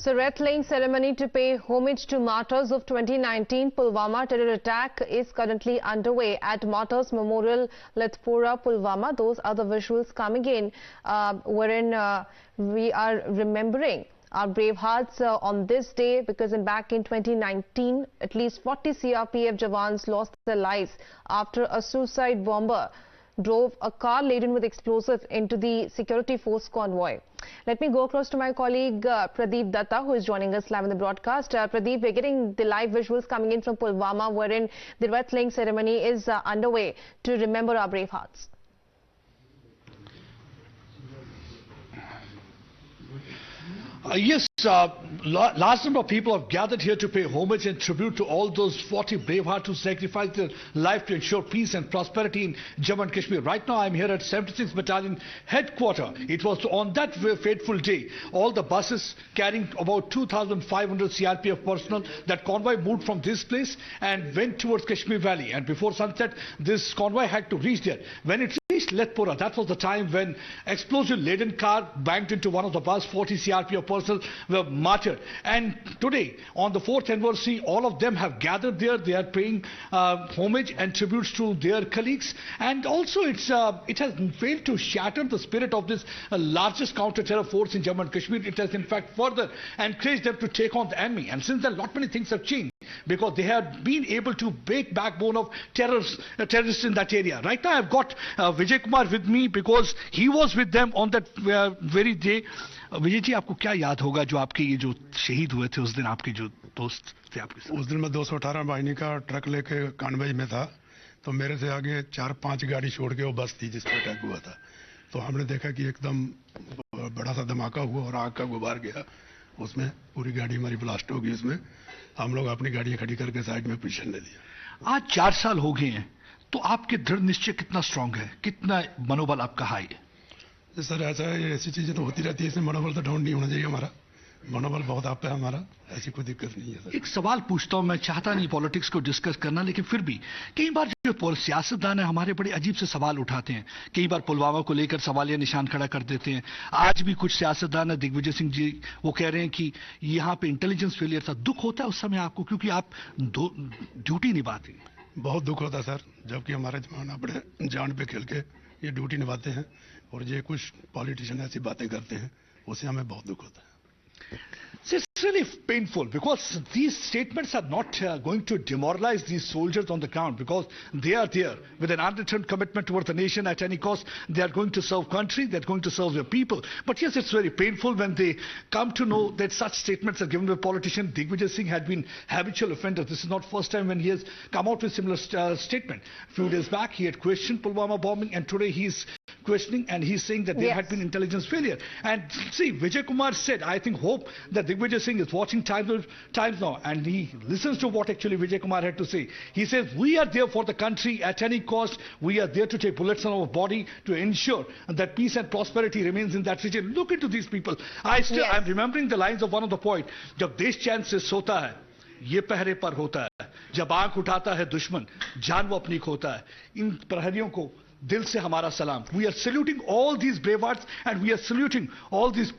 So, wreath-laying ceremony to pay homage to martyrs of 2019 Pulwama terror attack is currently underway at Martyrs Memorial, Latpura, Pulwama. Those are the visuals coming in, wherein we are remembering our brave hearts on this day, because back in 2019, at least 40 CRPF Jawans lost their lives after a suicide bomber drove a car laden with explosives into the security force convoy. Let me go across to my colleague Pradeep Datta, who is joining us live in the broadcast. Pradeep, we're getting the live visuals coming in from Pulwama, wherein the wreath-laying ceremony is underway to remember our brave hearts. Yes, large number of people have gathered here to pay homage and tribute to all those 40 brave hearts who sacrificed their life to ensure peace and prosperity in Jammu and Kashmir. Right now, I'm here at 76th Battalion headquarters. It was on that fateful day, all the buses carrying about 2,500 CRPF personnel, that convoy moved from this place and went towards Kashmir Valley. And before sunset, this convoy had to reach there. When it reached Latpura, that was the time when explosive-laden car banged into one of the bus. 40 CRPF personnel were martyred. And today, on the 4th anniversary, all of them have gathered there. They are paying homage and tributes to their colleagues. And also, it has failed to shatter the spirit of this largest counter-terror force in Jammu and Kashmir. It has, in fact, further encouraged them to take on the enemy. And since then, lot many things have changed, because they have been able to break backbone of terrorists in that area. Right now, I've got Vijay Kumar with me, because he was with them on that very day. Vijay ji, आपको क्या याद होगा जो आपके ये जो शहीद हुए थे उस दिन, आपके जो दोस्त थे आपके साथ? उस दिन मैं 218 वाहिनी का ट्रक लेके कानवेज में था, तो मेरे से आगे 4-5 गाड़ी छोड़ के वो बस थी जिस पर अटैक हुआ था। तो हमने देखा कि एकदम बड़ा सा धमाका हुआ और आग का गुबार गया, उसमें पूरी गाड़ी हमारी ब्लास्ट हो गई। उसमें हम लोग अपनी गाड़ियां खड़ी करके साइड में पोजीशन ले दिया। आज 4 साल हो गए हैं, तो आपके दृढ़ निश्चय कितना स्ट्रांग है, कितना मनोबल आपका हाई है? सर, ऐसी चीजें तो होती रहती है, इसमें मनोबल तो डाउन नहीं होना चाहिए। हमारा मनोबल बहुत आप है, हमारा ऐसी कोई दिक्कत नहीं है सर। एक सवाल पूछता हूं, मैं चाहता नहीं पॉलिटिक्स को डिस्कस करना, लेकिन फिर भी कई बार जो सियासतदान है हमारे बड़े अजीब से सवाल उठाते हैं। कई बार पुलवामा को लेकर सवालिया निशान खड़ा कर देते हैं। आज भी कुछ सियासतदान है, दिग्विजय सिंह जी, वो कह रहे हैं कि यहाँ पे इंटेलिजेंस फेलियर था। दुख होता है उस समय आपको, क्योंकि आप ड्यूटी निभाते हैं? बहुत दुख होता है सर, जबकि हमारे जवान अपने जान पे खेल के ये ड्यूटी निभाते हैं, और ये कुछ पॉलिटिशियन ऐसी बातें करते हैं, उससे हमें बहुत दुख होता है। It's really painful, because these statements are not going to demoralize these soldiers on the ground, because they are there with an unreturn commitment towards the nation at any cost. They are going to serve country, they are going to serve their people. But yes, it's very painful when they come to know that such statements are given by politicians. Digvijay Singh had been habitual offender. This is not first time when he has come out with similar statement. A few days back, he had questioned Pulwama bombing, and today he's questioning, and he's saying that there had been intelligence failure. And see, Vijay Kumar said, I think, hope that Digvijay Singh is watching times now, and he listens to what actually Vijay Kumar had to say. He says, we are there for the country at any cost. We are there to take bullets on our body to ensure that peace and prosperity remains in that region. Look into these people. I'm remembering the lines of one of the poet. जब देश चैन से सोता है, ये पहरे पर होता है, जब आंख उठाता है दुश्मन, जान वो अपनी खोता है। इन प्रहरियों को दिल से हमारा सलाम. We are saluting all these brave hearts, and we are saluting all these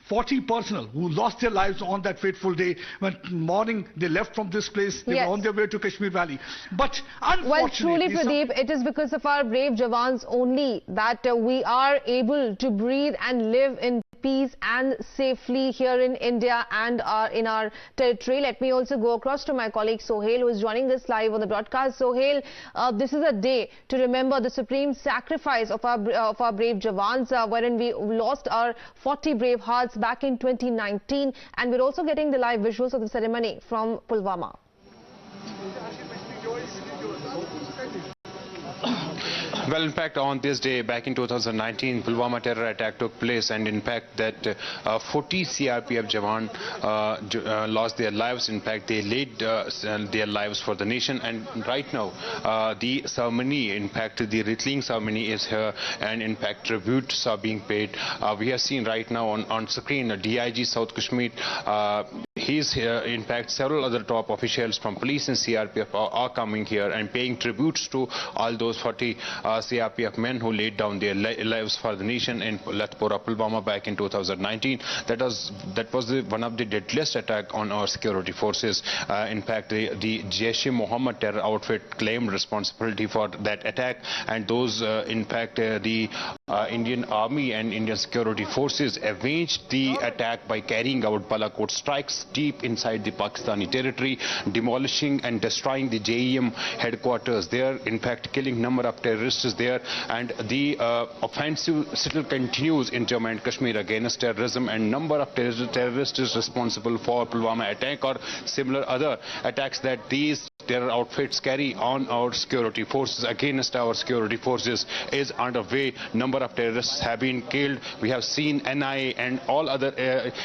40 personnel who lost their lives on that fateful day. When morning they left from this place, they were on their way to Kashmir Valley. But unfortunately, well, truly, Pradeep, it is because of our brave Jawans only that we are able to breathe and live in peace and safely here in India and in our territory. Let me also go across to my colleague Sohail, who is joining us live on the broadcast. Sohail, this is a day to remember the supreme sacrifice of our brave Jawans, wherein we lost our 40 brave hearts back in 2019, and we're also getting the live visuals of the ceremony from Pulwama. Well, in fact, on this day back in 2019, Pulwama terror attack took place, and in fact that 40 CRPF Jawan lost their lives. In fact, they laid their lives for the nation, and right now the ceremony, in fact the wreath-laying ceremony is here, and in fact tributes are being paid. We have seen right now on screen DIG South Kashmir. he's here. In fact, several other top officials from police and CRPF are coming here and paying tributes to all those 40 CRPF men who laid down their lives for the nation in Latpura, Pulwama back in 2019. That was one of the deadliest attack on our security forces. In fact, the Jaish-e-Mohammed terror outfit claimed responsibility for that attack, and those, in fact, the Indian Army and Indian security forces avenged the attack by carrying out Balakot strikes deep inside the Pakistani territory, demolishing and destroying the JEM headquarters there, in fact killing number of terrorists there, and the offensive still continues in Jammu and Kashmir against terrorism, and number of terrorists is responsible for Pulwama attack or similar other attacks that these terror outfits carry on our security forces against our security forces is underway. Number of terrorists have been killed. We have seen NIA and all other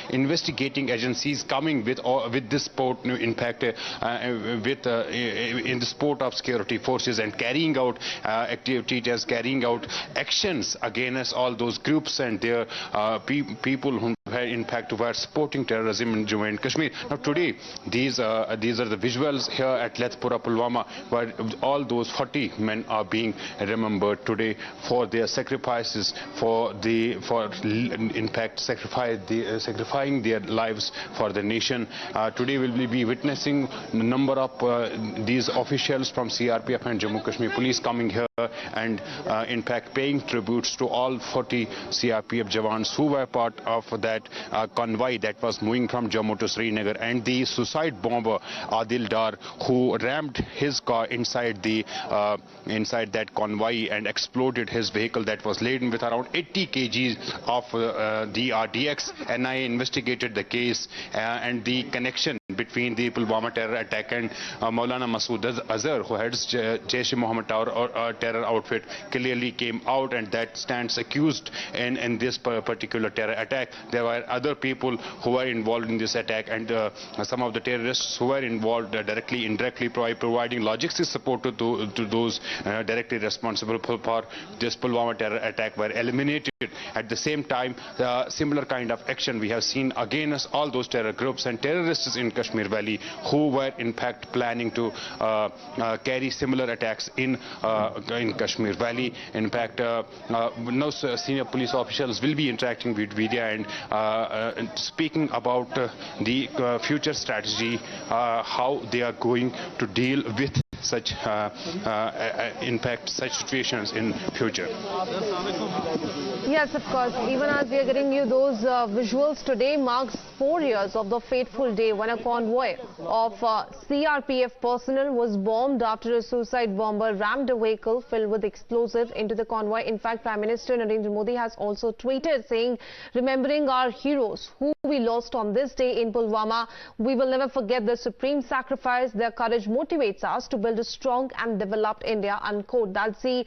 investigating agencies coming with this support, in fact, in the support of security forces and carrying out activities, carrying out actions against all those groups and their people who in fact were supporting terrorism in Jammu and Kashmir. Now today, these are the visuals here at Latpura, Pulwama, where all those 40 men are being remembered today for their sacrifices, in fact sacrificing their lives for the nation. Today we will be witnessing a number of these officials from CRPF and Jammu Kashmir Police coming here and in fact paying tributes to all 40 CRPF Jawans who were part of that convoy that was moving from Jammu to Srinagar, and the suicide bomber Adil Dar, who rammed his car inside that convoy and exploded his vehicle that was laden with around 80 kgs of the RDX. NIA investigated the case and the connection between the Pulwama terror attack and Maulana Masood Azhar, who heads Jaish-e-Mohammed terror outfit, clearly came out, and that stands accused in this particular terror attack. There were other people who were involved in this attack, and some of the terrorists who were involved directly, indirectly, providing logistics support to those directly responsible for this Pulwama terror attack were eliminated. At the same time, similar kind of action we have seen against all those terror groups and terrorists in Kashmir Valley who were in fact planning to carry similar attacks in Kashmir Valley. In fact, now senior police officials will be interacting with media and speaking about the future strategy, how they are going to deal with such in fact such situations in future. Yes, of course. Even as we are getting you those visuals, today marks 4 years of the fateful day when a convoy of CRPF personnel was bombed after a suicide bomber rammed a vehicle filled with explosive into the convoy. In fact, Prime Minister Narendra Modi has also tweeted saying, remembering our heroes who we lost on this day in Pulwama, we will never forget their supreme sacrifice. Their courage motivates us to build a strong and developed India, unquote. That's the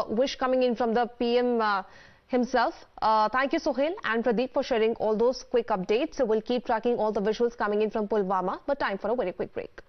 wish coming in from the PM himself. Thank you, Sohail and Pradeep, for sharing all those quick updates. So we'll keep tracking all the visuals coming in from Pulwama, but time for a very quick break.